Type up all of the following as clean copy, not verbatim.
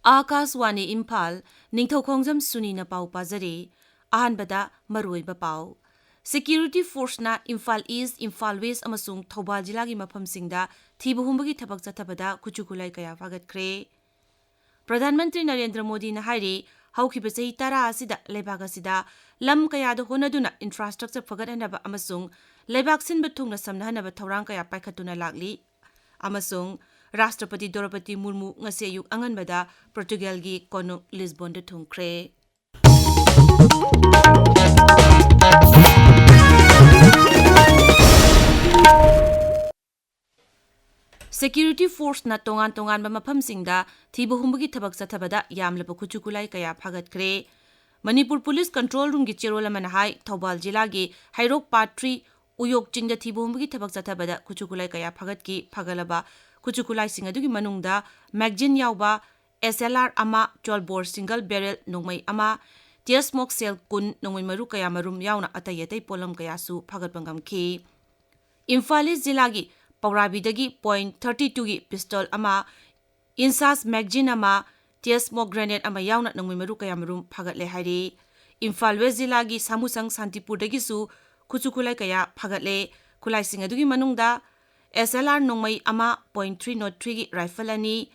Akaswani Imphal, Ningthoukhongjam N.Suni na pau pazari, ahanbada maruiba pau. Security Force na Imphal East, Imphal West amasung Thoubal jilagi maphamsingda thibuhumbagi thabak chathabada kuchukulai kaya fagatkre. Pradhan Mantri Narendra Modi na hairi haukiba chahi tara asida leibak asida lam kayada honaduna infrastructure fagahanaba amasung leibak sinba thungna samnahanaba thaurang kaya paikhatuna lakli amasung Rashtrapati Draupadi Murmu ngasi ayuk anganbada Portugal gi konung Lisbon da thungkre. Security Force na tongan ba maphamsingda thibuhumbagi thabak chathabada yamlaba kuchukulai kaya phagatkre. Manipur Police Control Room gi cherolamana hai Thoubal jila gi Hairok Part 3 Uyok Chingda thibuhumbagi thabak chathabada kuchukulai kaya phagatki phagalaba kuchukulai sing adugi manungda magazine yauba SLR ama 12 bore single barrel nongmai ama tear smoke cell kun nongmai maru kaya marum yauna atayatai polam kaya su phagatpangam ki. Imphal jila gi Paurabidagi .32 gi pistol ama insas magazine ama tear smoke grenade ama yauna nongmai maru kaya marum phagatle hairi. Imphal West jila gi Samusang Santipur dagi su kuchukulai kaya phagatle kulai sing adugi manungda SLR nongmai ama .303 gi rifle ani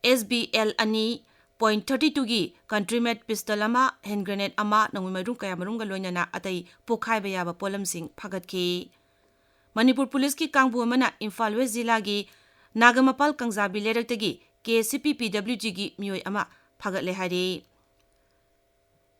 SBL ani .32 gi countrymed pistol ama hand grenade ama nongmai maru kaya marunga loinana atai pokhai bayaba polam sing phagatki. Manipur Police ki kangbu amana Imphal West jila gi Nagamapal Kangzabi lerektagi KCP PWG gi mioi ama phagatle hari.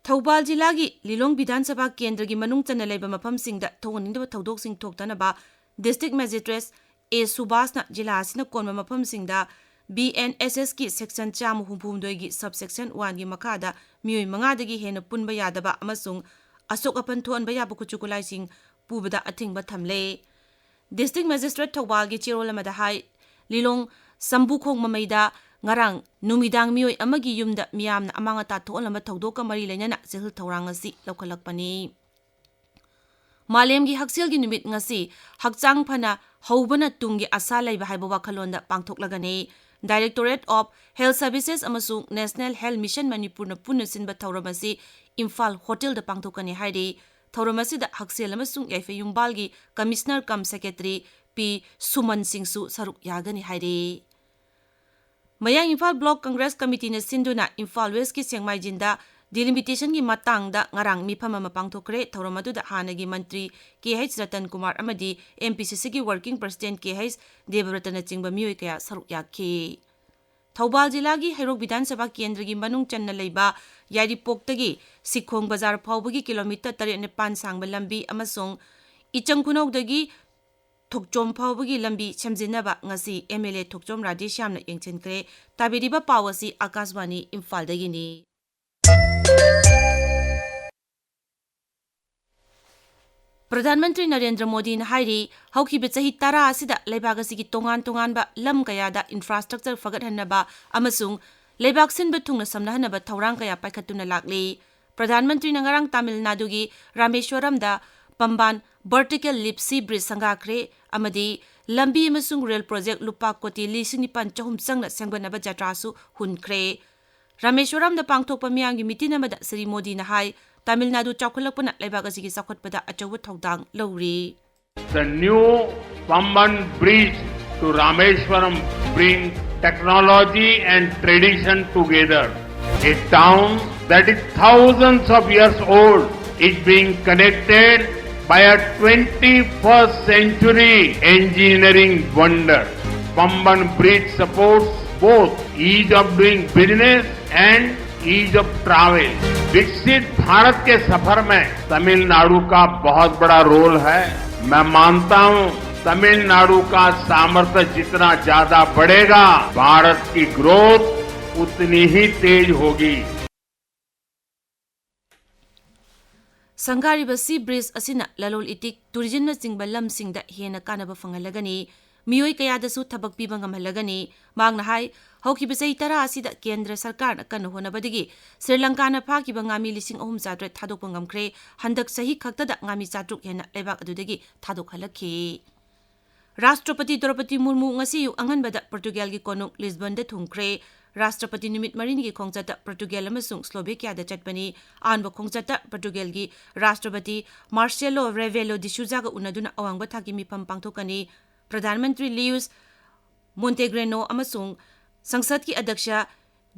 Thoubal jila gi Lilong Bidhan Sabha Kendra gi manung chana leiba maphamsingda thonganingdaba thodok sing thoktanaba District Magistrate A. Subhasna jila asina konma maphamsingda BNSS ki section 162 gi subsection 1 gi makada mioi mangadagi hena punba yadaba amasung asok apan thonba yaba kuchukulai sing pubada athingba thamle. District Magistrate Thoubal gi cherolamada hai Lilong Sambukhong mamaida ngarang numidang mioi amagi yumda miyamna amanga ta thoolamba thodokka mari leinana jehil thorang asi lokhalakpani. Malemgi hakselgi numit ngasi hakchang phana haubana tungi asa leiba haiba wakhalonda pangthoklagani. Directorate of Health Services amasung National Health Mission Manipur na punna sinba thauramasi Imphal Hotel da pangthokani hairi. Thauramasi da haksel amasung yaife yumbalgi Commissioner cum Secretary P. Suman Singsu saruk yagani hairi. Mayang Imphal Block Congress Committee na sinduna Imphal West ki Sengmai jinda delimitation gi matangda ngarang mifama mapangthokre thauramadu da hanagi Mantri KH Ratan Kumar amadi MPCC gi Working President KH Debaratan chingba mioi kaya saruk yakhi. Thoubal jila gi Hairok Bidhan Sabha Kendra gi manung channa leiba Yaripok-tagi Sikhong Bazar phawbagi kilometer 8 sangba lambi amasung Ichangkunok-dagi Thokchom phawbagi lambi chamjinaba ngasi MLA Thokchom Radishyamna yengchenkre. Tabiriba pawasi Akaswani Imphal dagi ni. Pradhan Mantri Narendra Modi na hairi haukiba chahi tara asida leibak asigi tongan ba lam kayada infrastructure fagathanaba amasung leibak sinba thungna samnahanaba thaurang kaya paikhatuna lakli. Pradhan Mantri na ngarang Tamil Nadu gi Rameshwaram da Pamban vertical lip sea bridge sangakre amadi lambi amasung rail project lupa koti 9,900 changna sengbanaba jatrasu hunkre. Rameshwaram da pangthokpa miyamgi mitin amada Sri Modi na hai Tamil Nadu chawkhalakpana leibak asigi sakhotpada achawa thawdang lawri. The new Pamban bridge to Rameshwaram brings technology and tradition together. A town that is thousands of years old is being connected by a 21st century engineering wonder. Pamban bridge supports both ease of doing business and ease of travel. विकसित भारत के सफर में तमिलनाडु का बहुत बड़ा role है. मैं मानता हूं तमिलनाडु का सामर्थ्य जितना ज्यादा बढ़ेगा भारत की ग्रोथ उतनी ही तेज होगी. Sangari basi bridge asina lalol itik tourism na chingba lamsingda hena kanaba fangalagani mioi kayada su thabak piba ngamhalagani magna hai haukiba chai tara asida kendra sarkar na kan honabadagi Sri Lanka na phakiba ngami 3,300 thadok ngamkre handak sahi khakta da ngami 400 hena lebak adudagi thadok halakhi. Rashtrapati Draupadi Murmu ngasi yu anganbada Portugal gi konung Lisbon da thungkre राष्ट्रपति नुमित मरीनी की खोंगचत पोर्टुगल अमसुंग स्लोवेकियादा चटपनी आनब खोंगचत पोर्टुगल की राष्ट्रपति Marcelo रेवेलो डिसूजागा उनदुना अवांगबा थाकी मिफम पांगथोकनी प्रधानमंत्री लियूस मोंटेग्रेनो अमसुंग संसद की अध्यक्ष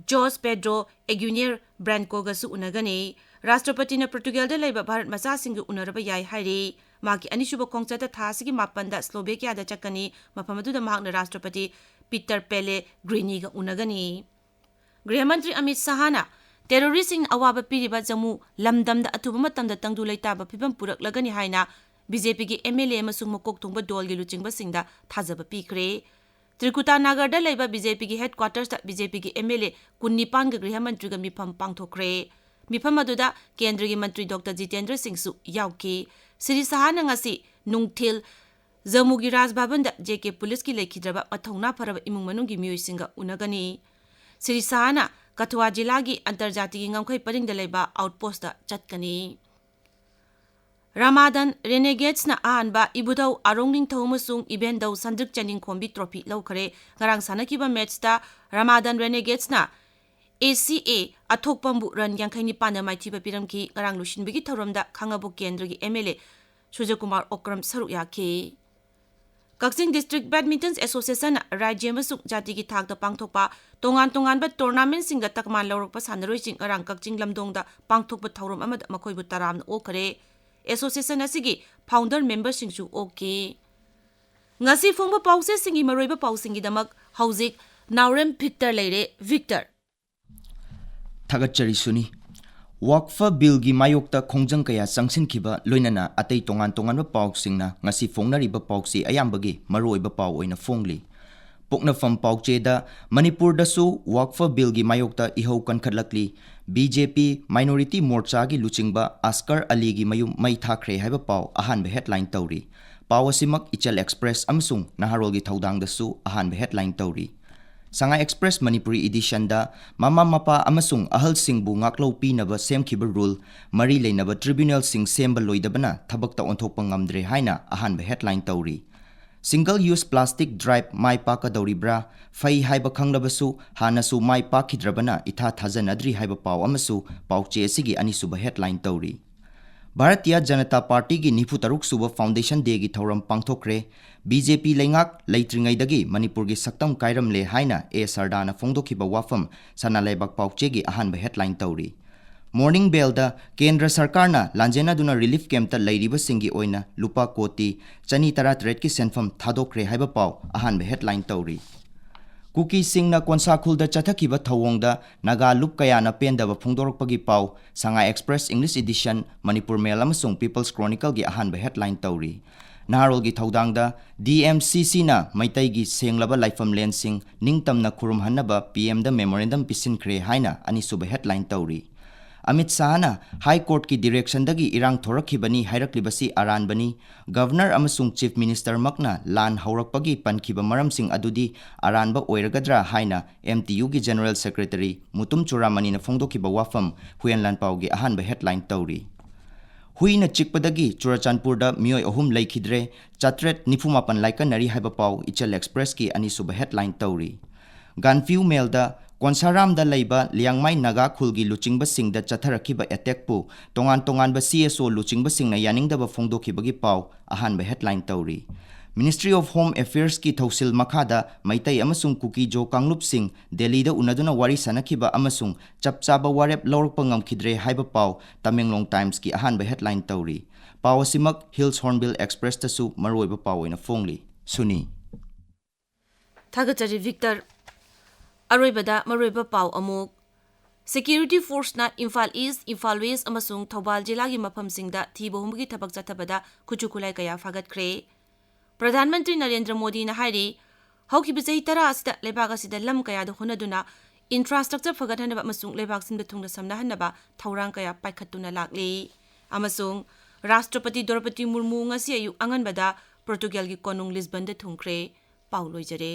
जोस पेड्रो एग्यूनियर ब्रांकोगसु उनगनी राष्ट्रपति ने पोर्टुगल लेबा भारत मचा सिंग उनरबा याय हाइरी माकी अनिसुब खोंगचत थासिगी मापंदा स्लोवेकियादा चक्कनी मफमदुदा मागना राष्ट्रपति पीटर पेले ग्रीनीगा उनगनी गृहमंत्री अमित शाहना टेरोरिस्टिंग अवाब पीरिबा जम्मू लमदमदा अथुब मतमदा तंगदु लेताबा फिबम पुरकलगनी हाइना बीजेपी की एमएलए अमसुंग मकोक थोंबा दोलगी लुचिंगबसिंगदा थाजबा पीखरे त्रिकुटा नगरदा लेबा बीजेपी की हेडक्वार्टर्स बीजेपी की एमएलए 19 गृहमंत्री का मिफम पांगथोखरे मिफम अदुदा केंद्र की मंत्री डॉक्टर जितेंद्र सिंह सु याउकी श्री शाहना ngasi नुंगथिल जम्मू की राजभवन जेके पुलिस की लेखिद्रबा मथौना फरब इमुंग मनुंगी मियोइसिंगा उनगनी श्री शाहना कथुआ जिला की अंतर्जातीय ngमखै परिंगदा लेबा आउटपोस्ट चटकनी रामादन रेनेगेट्सना आहानबा इबुदौ आरोंग निंगथौ मसुंग इवेंटदौ संद्रिक चनिंग खोंबी ट्रॉफी लौखरे ngarang sanakiba matchta रामादन रेनेगेट्सना ACA अथोकपंबु रन यांखैनि पाना माइथिबा पिरमकी ngarang लुसिनबिगी थौरमदा खांगाबु केंद्र की MLA सुजयकुमार ओक्रम सरुक याखी कक्सिंग डिस्ट्रिक्ट बैडमिंटन एसोसिएशन राज्य में जाति की थाक पांगथोकपा तोंगान तोंगानबा टूर्नामेंट सिंग तकमान लौरकपा सानरोइसिंग ngarang कक्सिंग लमदोंगदा पांगथोकपा थौरम अमद मखोइबु तरामन ओखरे एसोसिएशन असिगी फाउंडर मेंबर सिंगसु ओके ngasi फोंगबा पाउसे सिंगी मरोइबा पाउसिंगी दमक हौजिक नाउरेम भिक्टर लेरे विक्टर थागतचरी सुनी वक्फ बिल की मायोक्ता खोंजंग कया संगसिनखिबा लोइनना अतै तोंगान तोंगानबा पाउसिंगना ngasi फोंगनरिबा पाउसी अयामबगी मरोइबा पाउ ओइना फोंगली पोकनफम पाउचेदा मणिपुर दसु वक्फ बिल की मायोक्ता इहौ कनखटलकली बीजेपी माइनॉरिटी मोर्चा की लुचिंगबा अस्कर अली की मयुम मई थाखरे हाइबा पाउ अहानबा हेडलाइन तौरी पाउ असिमक इचल एक्सप्रेस अमसुंग नहारोल की थौदांग दसु अहानबा हेडलाइन तौरी संगा एक्सप्रेस मणिपुरी एडिशन दा मामा मपा अमसुंग अहल सिंगबु ngaklo पीनबा सेमखिबा रूल मरी लेनबा ट्रिब्यूनल सिंग सेमबा लोइदबना थबकता ओंथोकपा ngamdre हाइना अहानबा हेडलाइन तौरी सिंगल यूज प्लास्टिक ड्राइव माई पाका दौरीब्रा फई हाइबा खंगलबसु हानसु माई पाखिद्रबना इथा थाजनद्री हाइबा पाउ अमसु पाउचे असिगी अनिसुबा हेडलाइन तौरी भारतीय जनता पार्टी की 93 सुबा फाउंडेशन डे की थौरम पांगथोखरे बीजेपी लेंगाक लेत्रिंगैदगी मणिपुर की सक्तम कायरमले हाइना ए सरदाना फोंदोखिबा वाफम सनालेबक पाउचे की अहानबा हेडलाइन तौरी मॉर्निंग बेलदा केंद्र सरकारना लांजेनादुना रिलीफ कैंपता लैरिबसिंगी ओइना लुपा कोटी 233 की सेंफम थादोखरे हाइबा पाउ अहानबा हेडलाइन तौरी कुकी सिंगना कोनसाखुलदा चथकिबा थवोंगदा नागा लुप कयाना पेंदबा फोंदोरकपगी पाउ संगा express English edition Manipur mail अमसुंग पीपल्स क्रॉनिकल की अहानबा हेडलाइन तौरी नारोल की थौदांगदा DMCC ना मैतै की सेंगलबा लाइफम लेंसिंग निंगतमना खुरुमहनबा PM दा memorandum पिसिनखरे हाइना अनिसुबा headline तौरी Amit शाहना high court की डायरेक्शन दगी इरांग थोरखिबनी हाइरक्लिबसी अरानबनी गवर्नर अमसुंग चीफ मिनिस्टर मकना लान हौरकपगी पनखिबा मरमसिंग अदुदी अरानबा ओइरगद्रा हाइना MTU की जनरल सेक्रेटरी मुतुम चुरामनी न फोंदोखिबा वाफम हुयनलान पाउगी अहानबा हेडलाइन तौरी हुईना चिकपदगी चुराचानपुरदा मियोय अहुम लैखिद्रे 494 लाइकनरी हाइबा पाउ इचल एक्सप्रेस की अनिसुबा हेडलाइन तौरी गानफ्यू मेलदा कोनसारामदा लैबा लियांगमाई नागा खुलगी लुचिंगबसिंगदा चथरखिबा एटेकपु तोंगान तोंगानबा CSO लुचिंगबसिंगना यानिंगदबा फोंदोखिबगी पाउ अहानबा हेडलाइन तौरी मिनिस्ट्री ऑफ होम अफेयर्स की थौसिल मखादा मैतै अमसुंग कुकी जो कांगलुप सिंह दिल्लीदा उनदुना वारी सनखिबा अमसुंग चपचाबा वारेप लौरकपा ngamkhidre हाइबा पाउ तमेंगलोंग टाइम्स की अहानबा हेडलाइन तौरी पाउ असिमक हिल्स हॉर्नबिल एक्सप्रेस तसु मरोइबा पाउ ओइना फोंगली सुनी थागतरी विक्टर अरोइबदा मरोइबा पाउ अमुक सिक्योरिटी फोर्स ना इम्फाल ईस्ट इम्फाल वेस्ट अमसुंग थौबाल जिला की मफमसिंगदा थीबहुमगी थबक चथबदा कुचुकुलाई कया फागतखरे प्रधानमंत्री नरेंद्र मोदी ना हाइरी हौखिबा चही 10 असिदा लेबाग असिदा लम कयादा होनदुना इंफ्रास्ट्रक्चर फगतहनबा अमसुंग लेबाग सिंबा थुंगदा समनाहनबा थौरांग कया पाइखत्तुना लागली अमसुंग राष्ट्रपति Draupadi Murmu ngasi ayu anganbada Portugal की कोनुंग लिस्बन दे थुंखरे पाउ लोइजरे